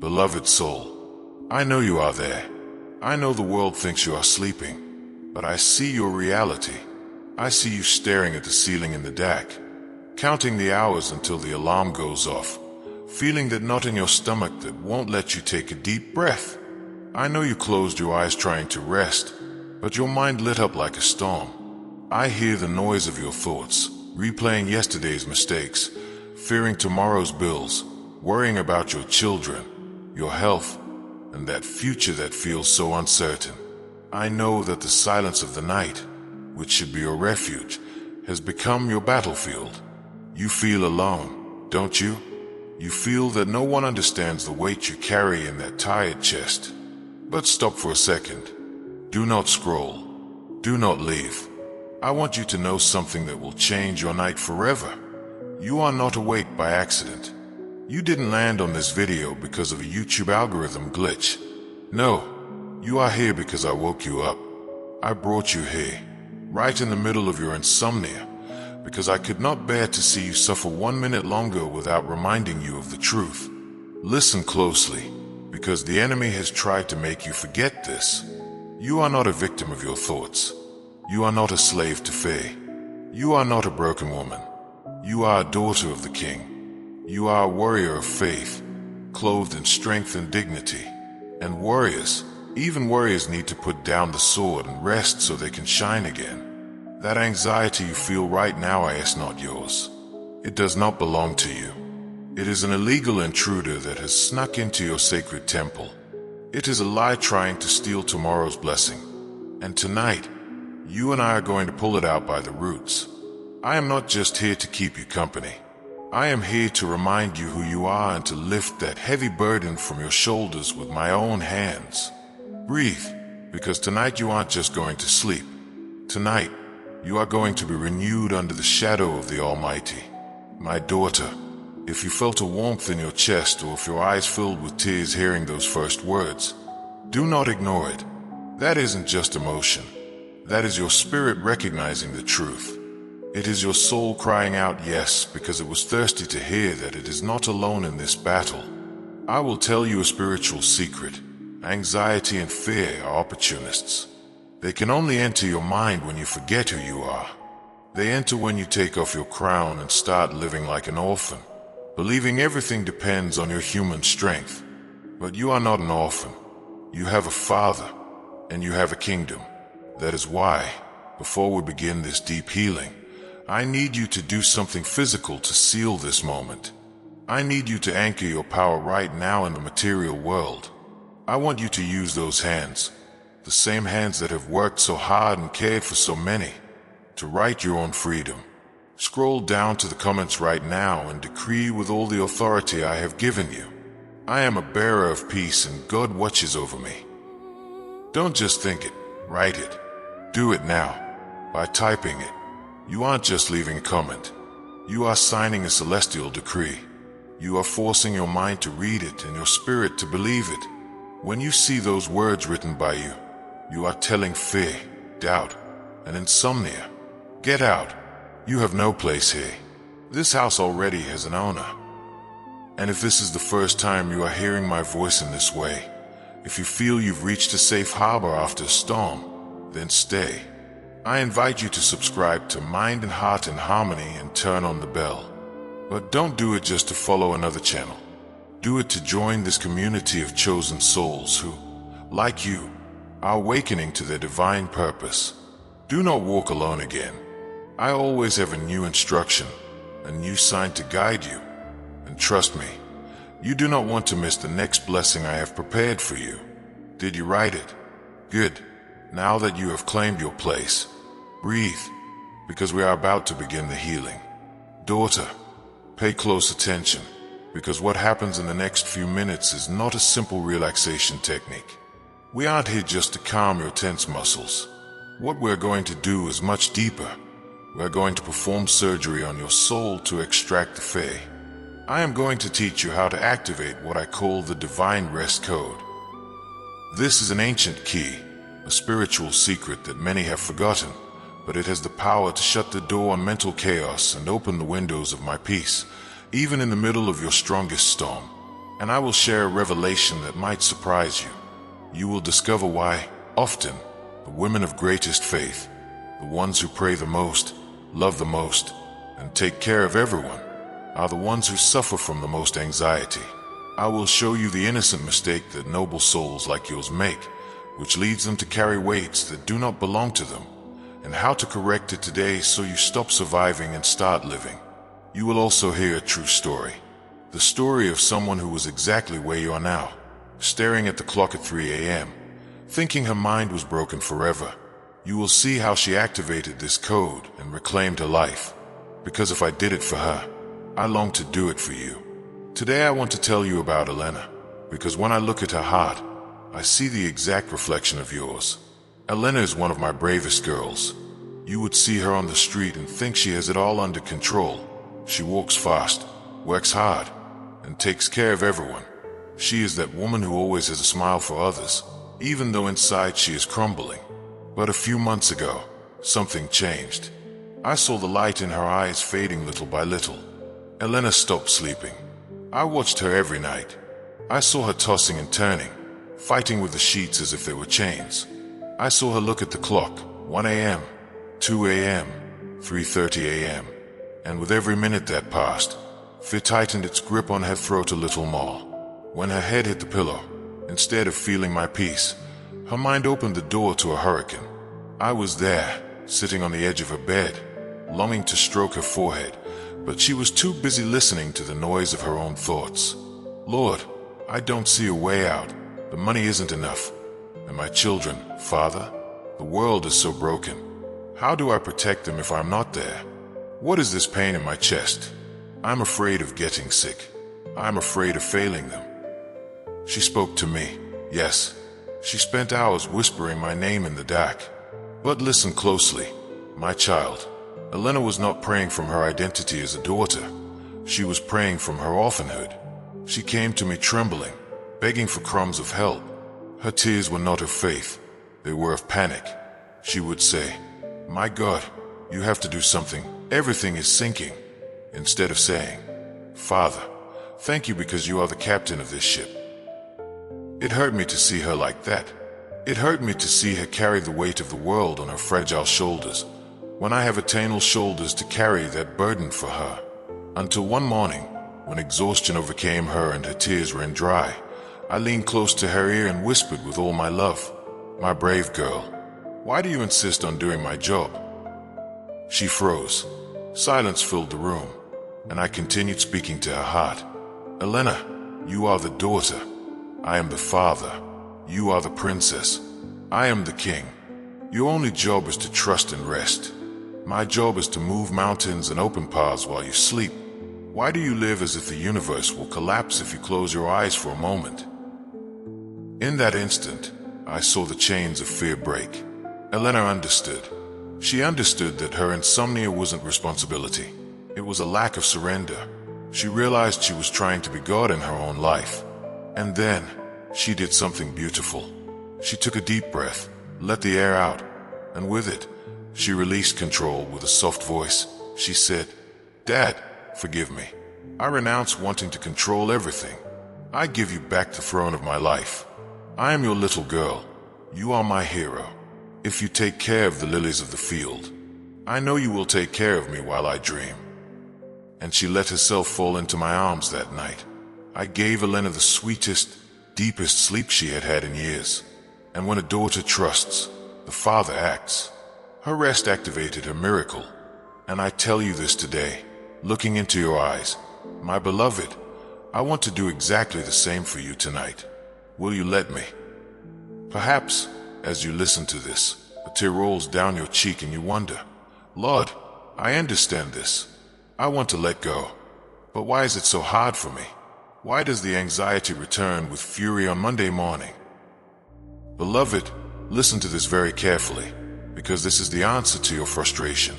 Beloved soul, I know you are there. I know the world thinks you are sleeping, but I see your reality. I see you staring at the ceiling in the dark, counting the hours until the alarm goes off, feeling that knot in your stomach that won't let you take a deep breath. I know you closed your eyes trying to rest, but your mind lit up like a storm. I hear the noise of your thoughts, replaying yesterday's mistakes, fearing tomorrow's bills, worrying about your children, your health, and that future that feels so uncertain. I know that the silence of the night, which should be your refuge, has become your battlefield. You feel alone, don't you? You feel that no one understands the weight you carry in that tired chest. But stop for a second. Do not scroll. Do not leave. I want you to know something that will change your night forever. You are not awake by accident. You didn't land on this video because of a YouTube algorithm glitch. No, you are here because I woke you up. I brought you here, right in the middle of your insomnia, because I could not bear to see you suffer 1 minute longer without reminding you of the truth. Listen closely, because the enemy has tried to make you forget this. You are not a victim of your thoughts. You are not a slave to fear. You are not a broken woman. You are a daughter of the King. You are a warrior of faith, clothed in strength and dignity. And warriors, even warriors, need to put down the sword and rest so they can shine again. That anxiety you feel right now is not yours. It does not belong to you. It is an illegal intruder that has snuck into your sacred temple. It is a lie trying to steal tomorrow's blessing. And tonight, you and I are going to pull it out by the roots. I am not just here to keep you company. I am here to remind you who you are and to lift that heavy burden from your shoulders with my own hands. Breathe, because tonight you aren't just going to sleep. Tonight, you are going to be renewed under the shadow of the Almighty. My daughter, if you felt a warmth in your chest or if your eyes filled with tears hearing those first words, do not ignore it. That isn't just emotion. That is your spirit recognizing the truth. It is your soul crying out yes because it was thirsty to hear that it is not alone in this battle. I will tell you a spiritual secret. Anxiety and fear are opportunists. They can only enter your mind when you forget who you are. They enter when you take off your crown and start living like an orphan, believing everything depends on your human strength. But you are not an orphan. You have a father, and you have a kingdom. That is why, before we begin this deep healing, I need you to do something physical to seal this moment. I need you to anchor your power right now in the material world. I want you to use those hands, the same hands that have worked so hard and cared for so many, to write your own freedom. Scroll down to the comments right now and decree with all the authority I have given you. I am a bearer of peace and God watches over me. Don't just think it, write it. Do it now, by typing it. You aren't just leaving a comment. You are signing a celestial decree. You are forcing your mind to read it and your spirit to believe it. When you see those words written by you, you are telling fear, doubt, and insomnia, get out. You have no place here. This house already has an owner. And if this is the first time you are hearing my voice in this way, if you feel you've reached a safe harbor after a storm, then stay. I invite you to subscribe to Mind and Heart in Harmony and turn on the bell. But don't do it just to follow another channel. Do it to join this community of chosen souls who, like you, are awakening to their divine purpose. Do not walk alone again. I always have a new instruction, a new sign to guide you. And trust me, you do not want to miss the next blessing I have prepared for you. Did you write it? Good. Now that you have claimed your place, breathe, because we are about to begin the healing. Daughter, pay close attention, because what happens in the next few minutes is not a simple relaxation technique. We aren't here just to calm your tense muscles. What we're going to do is much deeper. We're going to perform surgery on your soul to extract the Fae. I am going to teach you how to activate what I call the Divine Rest Code. This is an ancient key, a spiritual secret that many have forgotten, but it has the power to shut the door on mental chaos and open the windows of my peace, even in the middle of your strongest storm. and I will share a revelation that might surprise you. You will discover why, often, the women of greatest faith, the ones who pray the most, love the most, and take care of everyone, are the ones who suffer from the most anxiety. I will show you the innocent mistake that noble souls like yours make, which leads them to carry weights that do not belong to them, and how to correct it today so you stop surviving and start living. You will also hear a true story. The story of someone who was exactly where you are now, staring at the clock at 3 a.m., thinking her mind was broken forever. You will see how she activated this code and reclaimed her life. Because if I did it for her, I long to do it for you. Today I want to tell you about Elena, because when I look at her heart, I see the exact reflection of yours. Elena is one of my bravest girls. You would see her on the street and think she has it all under control. She walks fast, works hard, and takes care of everyone. She is that woman who always has a smile for others, even though inside she is crumbling. But a few months ago, something changed. I saw the light in her eyes fading little by little. Elena stopped sleeping. I watched her every night. I saw her tossing and turning, fighting with the sheets as if they were chains. I saw her look at the clock, 1 a.m., 2 a.m., 3:30 a.m., and with every minute that passed, fear tightened its grip on her throat a little more. When her head hit the pillow, instead of feeling my peace, her mind opened the door to a hurricane. I was there, sitting on the edge of her bed, longing to stroke her forehead, but she was too busy listening to the noise of her own thoughts. Lord, I don't see a way out. The money isn't enough. And my children, Father, the world is so broken. How do I protect them if I'm not there? What is this pain in my chest? I'm afraid of getting sick. I'm afraid of failing them. She spoke to me. Yes, she spent hours whispering my name in the dark. But listen closely, my child. Elena was not praying from her identity as a daughter. She was praying from her orphanhood. She came to me trembling, begging for crumbs of help. Her tears were not of faith. They were of panic. She would say, "My God, you have to do something. Everything is sinking." Instead of saying, "Father, thank you because you are the captain of this ship." It hurt me to see her like that. It hurt me to see her carry the weight of the world on her fragile shoulders, when I have attainable shoulders to carry that burden for her. Until one morning, when exhaustion overcame her and her tears ran dry, I leaned close to her ear and whispered with all my love, "My brave girl, why do you insist on doing my job?" She froze. Silence filled the room, and I continued speaking to her heart. "Elena, you are the daughter. I am the father. You are the princess. I am the king. Your only job is to trust and rest. My job is to move mountains and open paths while you sleep. Why do you live as if the universe will collapse if you close your eyes for a moment?" In that instant, I saw the chains of fear break. Elena understood. She understood that her insomnia wasn't responsibility. It was a lack of surrender. She realized she was trying to be God in her own life. And then, she did something beautiful. She took a deep breath, let the air out, and with it, she released control with a soft voice. She said, "Dad, forgive me. I renounce wanting to control everything. I give you back the throne of my life. I am your little girl. You are my hero. If you take care of the lilies of the field, I know you will take care of me while I dream." And she let herself fall into my arms that night. I gave Elena the sweetest, deepest sleep she had had in years. And when a daughter trusts, the father acts. Her rest activated her miracle. And I tell you this today, looking into your eyes, my beloved, I want to do exactly the same for you tonight. Will you let me? Perhaps, as you listen to this, a tear rolls down your cheek and you wonder, "Lord, I understand this. I want to let go. But why is it so hard for me? Why does the anxiety return with fury on Monday morning?" Beloved, listen to this very carefully, because this is the answer to your frustration.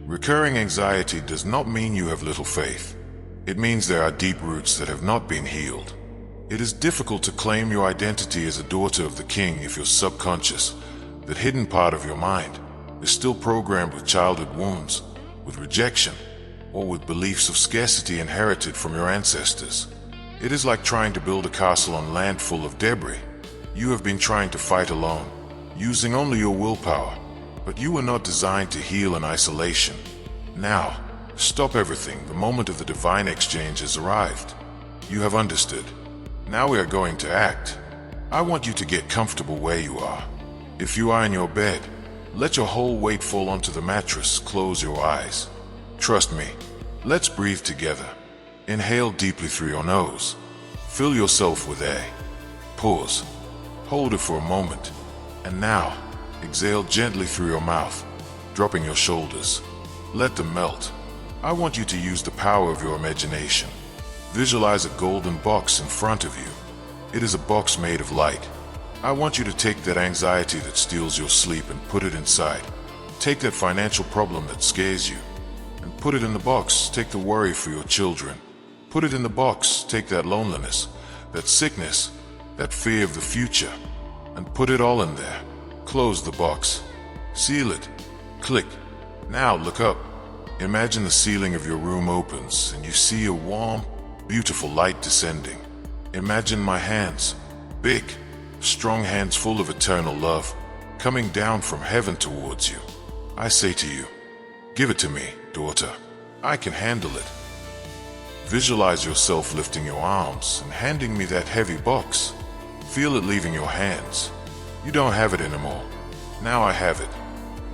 Recurring anxiety does not mean you have little faith. It means there are deep roots that have not been healed. It is difficult to claim your identity as a daughter of the king if your subconscious, that hidden part of your mind, is still programmed with childhood wounds, with rejection, or with beliefs of scarcity inherited from your ancestors. It is like trying to build a castle on land full of debris. You have been trying to fight alone, using only your willpower, but you were not designed to heal in isolation. Now, stop everything. The moment of the divine exchange has arrived. You have understood. Now we are going to act. I want you to get comfortable where you are. If you are in your bed, let your whole weight fall onto the mattress. Close your eyes. Trust me. Let's breathe together. Inhale deeply through your nose. Fill yourself with air. Pause. Hold it for a moment. And now, exhale gently through your mouth, dropping your shoulders. Let them melt. I want you to use the power of your imagination. Visualize a golden box in front of you. It is a box made of light. I want you to take that anxiety that steals your sleep and put it inside. Take that financial problem that scares you and put it in the box. Take the worry for your children. Put it in the box. Take that loneliness, that sickness, that fear of the future, and put it all in there. Close the box. Seal it. Click. Now look up. Imagine the ceiling of your room opens and you see a warm, beautiful light descending. Imagine my hands, big, strong hands full of eternal love, coming down from heaven towards you. I say to you, give it to me, daughter. I can handle it. Visualize yourself lifting your arms and handing me that heavy box. Feel it leaving your hands. You don't have it anymore. Now I have it.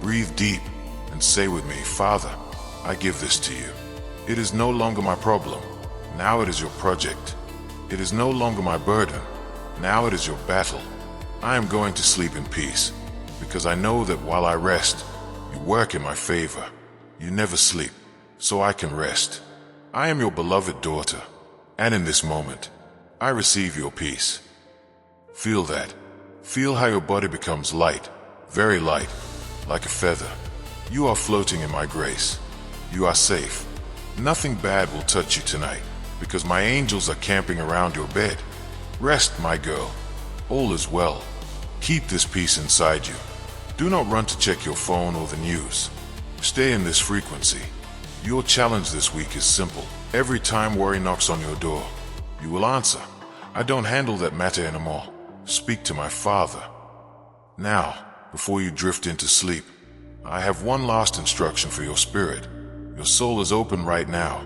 Breathe deep and say with me, Father, I give this to you. It is no longer my problem. Now it is your project. It is no longer my burden. Now it is your battle. I am going to sleep in peace, because I know that while I rest, you work in my favor. You never sleep, so I can rest. I am your beloved daughter, and in this moment, I receive your peace. Feel that. Feel how your body becomes light, very light, like a feather. You are floating in my grace. You are safe. Nothing bad will touch you tonight, because my angels are camping around your bed. Rest, my girl. All is well. Keep this peace inside you. Do not run to check your phone or the news. Stay in this frequency. Your challenge this week is simple. Every time worry knocks on your door, you will answer, I don't handle that matter anymore. Speak to my Father. Now, before you drift into sleep, I have one last instruction for your spirit. Your soul is open right now,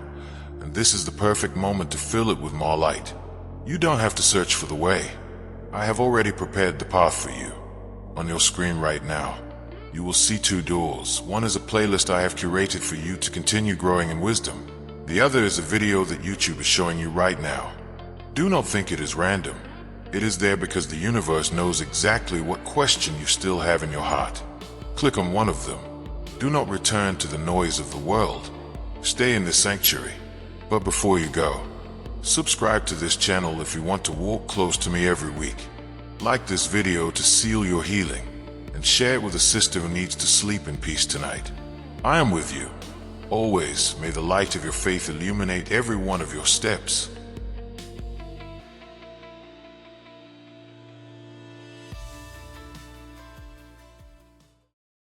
and this is the perfect moment to fill it with more light. You don't have to search for the way. I have already prepared the path for you. On your screen right now, you will see two doors. One is a playlist I have curated for you to continue growing in wisdom. The other is a video that YouTube is showing you right now. Do not think it is random. It is there because the universe knows exactly what question you still have in your heart. Click on one of them. Do not return to the noise of the world. Stay in the sanctuary. But before you go, subscribe to this channel if you want to walk close to me every week. Like this video to seal your healing, and share it with a sister who needs to sleep in peace tonight. I am with you. Always may the light of your faith illuminate every one of your steps.